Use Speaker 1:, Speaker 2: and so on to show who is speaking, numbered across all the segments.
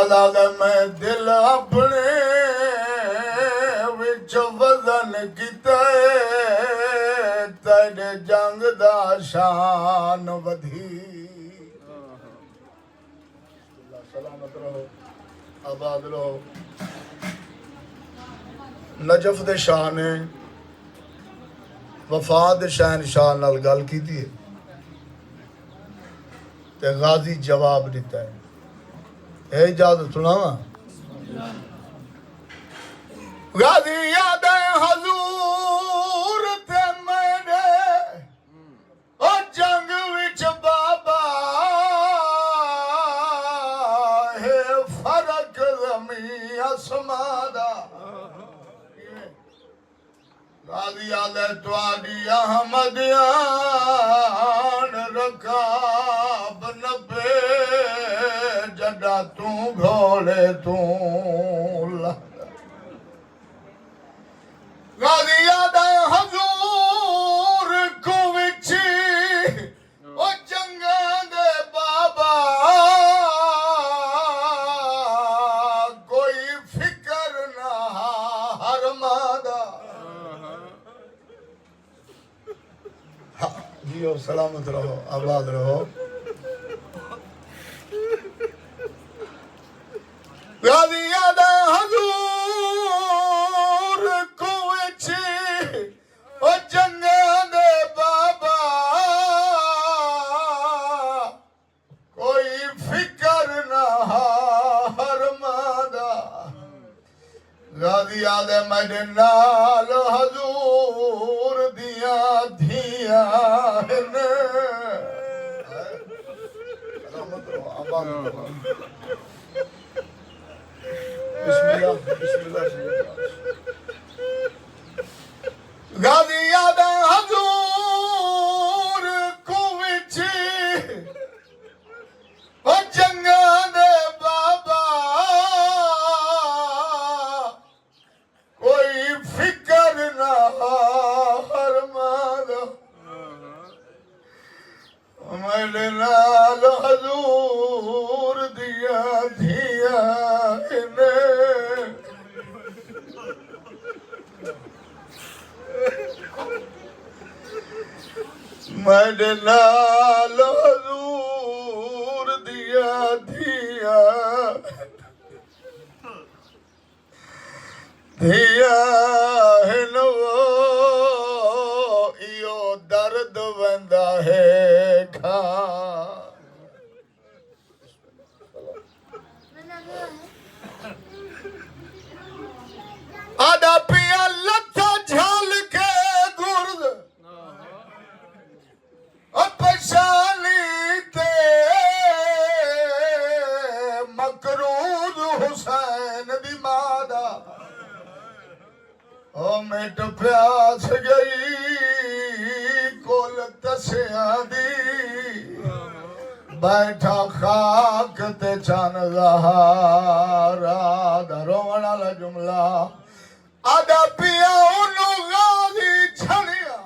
Speaker 1: लाग मैं दिल अपने विच वजन किते तेरे जंग दा शान वधी सलामत रहो आबाद रहो नजफ दे शाह ने वफाद शहनशाह नाल गल की ते गाजी जवाब दिता है इजाजत सुनावा गाजी याद हजूर ते मेरे ओ जंग विच बाबा है फर्क ज़मीन आसमां दा गाजी याद तुआडी अहमदियान रकाब नबे जड़ा तू घोड़े तू गाजी याद हजूर को विची ओ जंगा दे बाबा कोई फिकर ना हर मादा जियो सलामत रहो आबाद रहो गाजी याद हजूर को विची ओ जंगा दे बाबा कोई फिकर ना हर मादा गाजी याद मेरे नाल हजूर दिया धिया ने बिस्मिल्लाह बिस्मिल्लाह गाजी याद हजूर को विची ओ जंगा दे बाबा कोई फिकर ना हर मादा मेरे नाल हजूर दिया धिया ने मेरे नाल हजूर दिया धिया धिया है नो इयो दर्द वंदा है खा आदा पिया लथा झाल के गुर्द पशाली ते मकरूद हुसैन दी मादा ओ मिट प्यास गई कोल तसिया दी बैठा खाक ते चन ज़हारा रोवण वाला जुमला आदा पिया उनु गाजी छनिया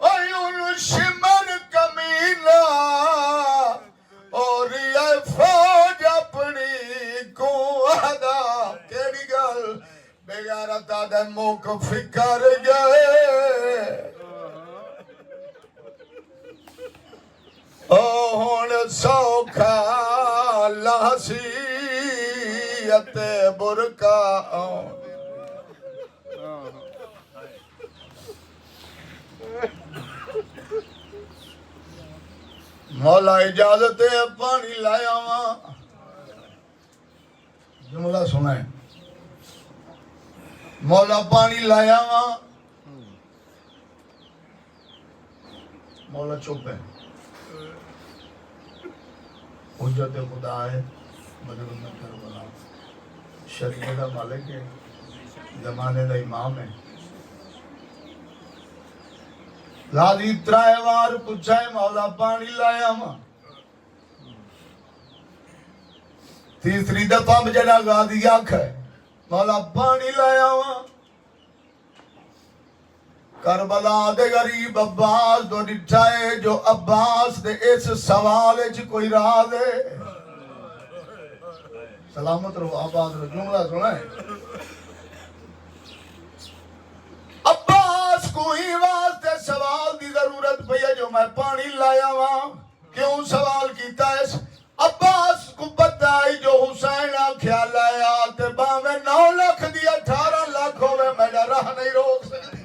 Speaker 1: ओए उनु शिमर कमीना और ये फौज अपनी को आदा केड़ी गल बेगारता दे मुख फिकर गए ओ हुण सौखा लासी अते बुरका मौला इजाजत है पानी लाया वहां जुमला सुना है मौला पानी लाया वहां मौला चुप है हुज्जत खुदा है मदद करबला शरीयत का मालिक है जमाने का इमाम है लादी त्राए वार पूछा है मौला पानी लाया वा तीसरी दफा जना गादी आख है मौला पानी लाया वा करबला दे गरीब अब्बास तो डिठा है जो अब्बास दे इस सवाल च कोई राज है सलामत रहो, आबाद रहो। जुमला सुना है, अब्बास को ही वास्ते सवाल की जरूरत पई है जो मैं पानी लाया वहां। क्यों सवाल कीता है? अब्बास को पता है जो हुसैन आख्या लाया ते भावे 9 लाख दी 18 लाख होवे मेरा राह नहीं रोक सकती।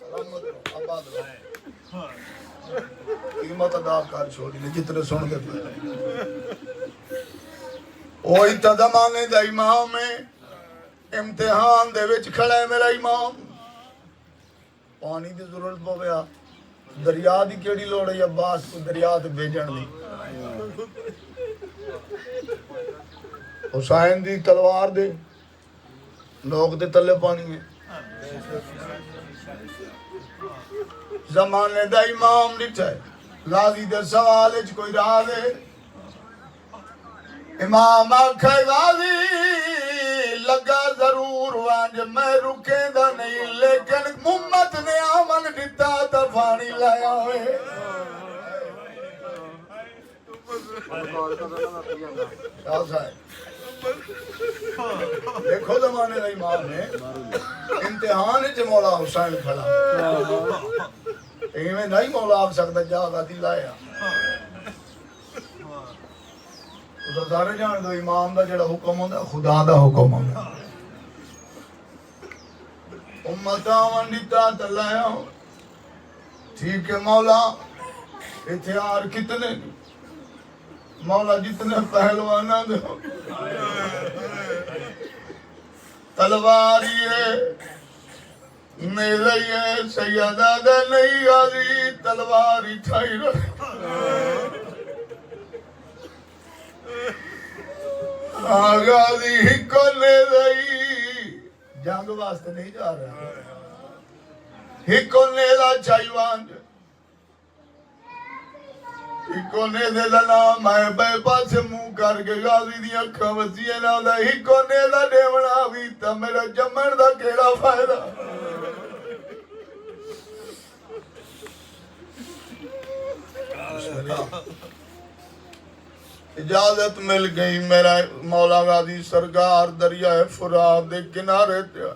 Speaker 1: सलामत रहो, आबाद रहो। कीमत अदा कर छोड़ी ने जितने सुन के ओही तो जमाने दा इमाम है, इम्तिहान दे विच खड़ा है मेरा इमाम। पानी की जरूरत पवे, दरिया की केड़ी लोड़ है अब्बास को दरिया ते भेजण दी? हुसैन दी तलवार दे लोग दे तले पानी है। जमाने दा इमाम लिखा है, गाजी दे सवाल च कोई राह दे। इमाम आखे गाजी लगा जरूर वांज मैं रुकेंदा नहीं, लेकिन मुहम्मद ने आमन दिता तो पानी लाया होए। देखो जमाने का इमाम है, इम्तिहान च मौला हुसैन खड़ा, इवें नहीं मौला आ सकता जागा दी लाया। तो सारे जान दो इमाम का जेड़ा हुक्म होंदा खुदा दा हुक्म होंदा। उम्मतां वंडिता तलाया ठीक है मौला, हथियार कितने? मौला जितने पहलवाना दो तलवार ये मेरा ये सैयदा दा नहीं गाजी तलवार ही ठाई रख। आगाजी हिको ले रही जंग वास्ते नहीं जा रहा, हिको ने ला चाहिवान हिको ने दे दा नाम है बे पासे मुंह करके गाजी दी अखां वसिए ना दा हिको ने दा देवना भी ता मेरा जम्मण दा केड़ा फायदा। इजाजत मिल गई मेरा मौला गाजी सरकार दरिया फुरात दे किनारे ते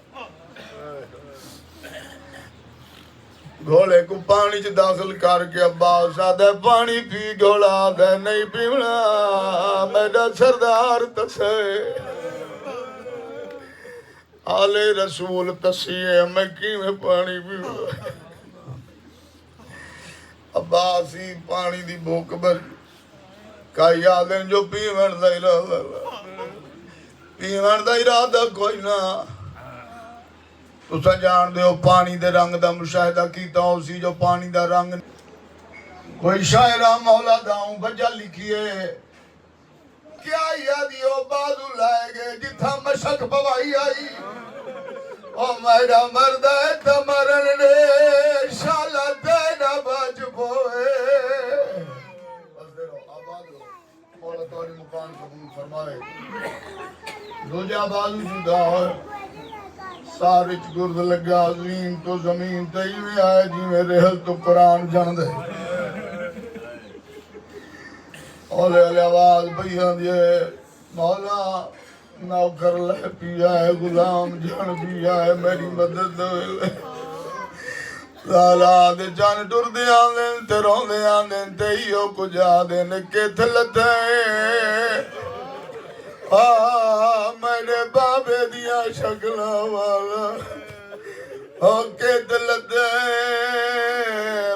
Speaker 1: घोड़े को पानी च दाखिल करके अब्बास आदे पानी पी घोड़ा दे नहीं पीवना मेरा सरदार तसे आले रसूल तसिए मैं किवें पानी पीवा। अब्बास ही पानी दी भूख भर कई आदन जो पीवन दा इरादा कोई ना। तुसा जान दे हो पानी दे रंग दा मुशाहिदा कीता उसी जो पानी दा रंग। कोई शायरा मौला दाऊं बजा लिखिए क्या यादियो बादू लाए गए जिथा मशक पवाई आई ओ मेरा मर्द है तमरन ने शाला दे ना बच पोए। मौला तोरी मुकाम कबूल फरमाए। दूजा बाजू जुदा हो सारे च गुर्द लगा अजीम तो जमीन ते इवें आए जिवें रहल तो कुरान जन दे। ओले ओले आवाज पई आंदी है मौला नौकर ले पिया है गुलाम जन पिया है मेरी मदद लाला दे जान टुरदे आंदे ते रोंदे आंदे ते इहो कुछ आदे ने किथ लथे मेरे बाबे दिया शक्ला वाला ओ किथ लथे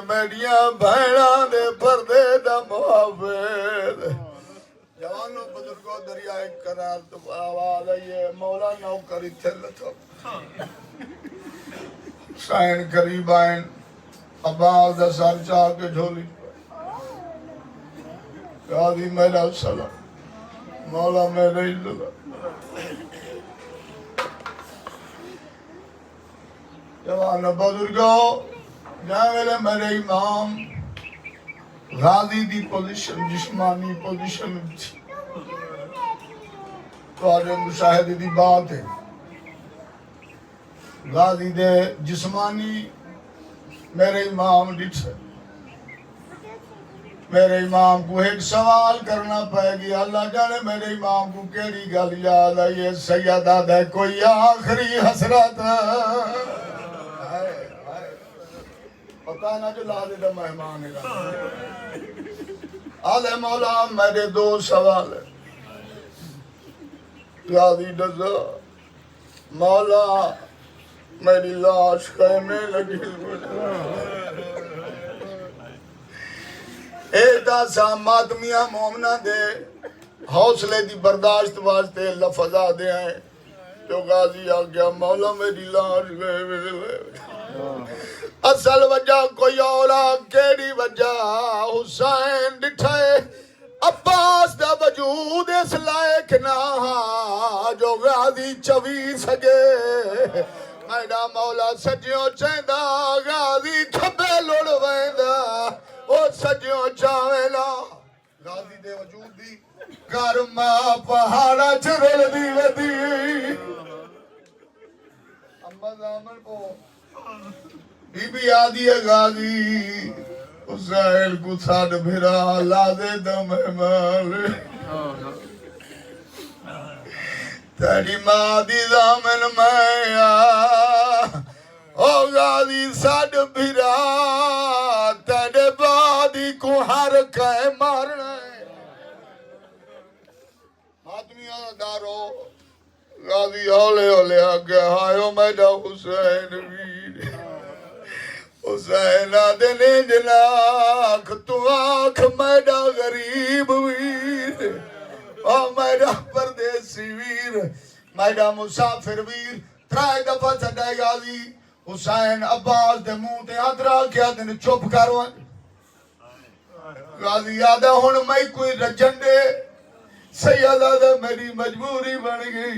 Speaker 1: मेरिया भैणा दे पर्दे दा मुहाफिज। जवानों बुजुर्गों दरिया करार तो आवाज आई है मौला नौकर इथे लथो साइन करीब आइन अब्बास दा सर चाह के झोली गादी मेरा सलाम मौला मेरे इल्ला जवान बुजुर्गों जावेले मेरे इमाम गाजी दी पोजीशन जिस्मानी पोजीशन तो मुशाहिदे दी बात है। गाजी दे जिस्मानी मेरे इमाम डिठ मेरे इमाम को एक सवाल करना पड़ेगी। अल्लाह जाने मेरे इमाम को केड़ी गल याद आई है। सैयदा दे कोई आखिरी हसरत पता ना जो ला दे मेहमान आले मौला मेरे दो सवाल गाजी दसा मौला मेरी लाश कहने लगी सा मातमिया मोमना दे हौसले दी बर्दाश्त वास्ते लफजा दे हैं जो गाजी आ गया मौला मेरी लाश असल वजह कोई और केड़ी वजह हुसैन डिठे अब्बास दा वजूद इस लायक ना जो गाजी चवी सके मेरा मौला सजियों चेंदा गाजी खबे लुड़ वेंदा ओ सजियों चावेला गाजी दे वजूद दी कर्मा पहाड़ा च रुलदी वदी अम्मा दामन को बीबी आदि है गाजी हुसैन को साड भिरा ला दे दम माल तेरी मां दी दामन मैं ओ गाजी साड भिरा तेरे बादी को हर कह मारना आदमी दारो गाजी हौले हौले आगे आयो मेरा हुसैन वीर हुसैन आदने जनाख तू आख मेरा गरीब वीर ओ मेरा परदेसी वीर मेरा मुसाफिर वीर त्राई दफा छड़ाए गाजी हुसैन अब्बास दे मुंह ते हाथ रखया दिन चुप कर गाजी याद हुन मैं कोई रजन दे सैयदा दे मेरी मजबूरी बन गई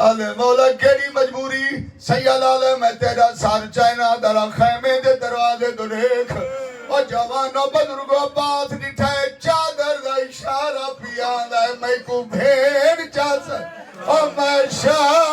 Speaker 1: आले मौला केड़ी मजबूरी सैयदा दे मैं तेरा सर चाइना दरा खैमे दे दरवाजे तो देख ओ जवानो बुजुर्गो बात दिठे चादर दा इशारा पिया दा मैं को भेड़ चास ओ मैं शाह